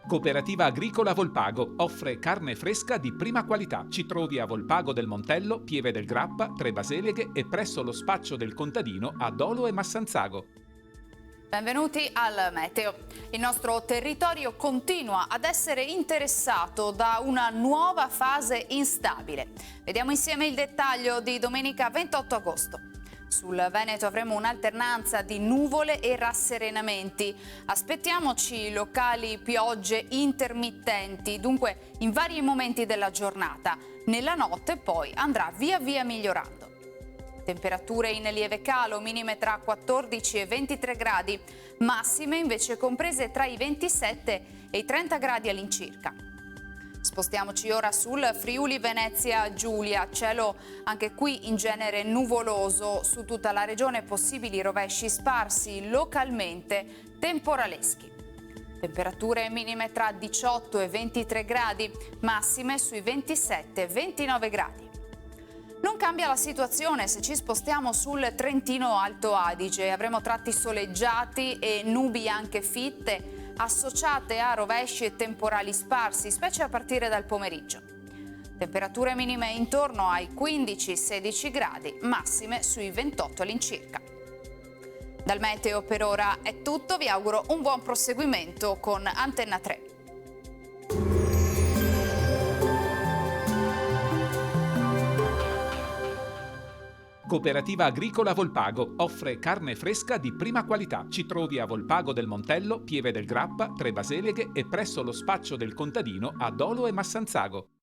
Cooperativa Agricola Volpago offre carne fresca di prima qualità. Ci trovi a Volpago del Montello, Pieve del Grappa, Tre Baseleghe e presso lo spaccio del contadino a Dolo e Massanzago. Benvenuti al Meteo. Il nostro territorio continua ad essere interessato da una nuova fase instabile. Vediamo insieme il dettaglio di domenica 28 agosto. Sul Veneto avremo un'alternanza di nuvole e rasserenamenti. Aspettiamoci locali piogge intermittenti, dunque in vari momenti della giornata. Nella notte poi andrà via via migliorando. Temperature in lieve calo, minime tra 14 e 23 gradi, massime invece comprese tra i 27 e i 30 gradi all'incirca. Spostiamoci ora sul Friuli Venezia Giulia, cielo anche qui in genere nuvoloso, su tutta la regione possibili rovesci sparsi localmente temporaleschi. Temperature minime tra 18 e 23 gradi, massime sui 27 e 29 gradi. Non cambia la situazione se ci spostiamo sul Trentino Alto Adige, avremo tratti soleggiati e nubi anche fitte, associate a rovesci e temporali sparsi, specie a partire dal pomeriggio. Temperature minime intorno ai 15-16 gradi, massime sui 28 all'incirca. Dal meteo per ora è tutto, vi auguro un buon proseguimento con Antenna 3. Cooperativa Agricola Volpago offre carne fresca di prima qualità. Ci trovi a Volpago del Montello, Pieve del Grappa, Tre Baseleghe e presso lo spaccio del contadino a Dolo e Massanzago.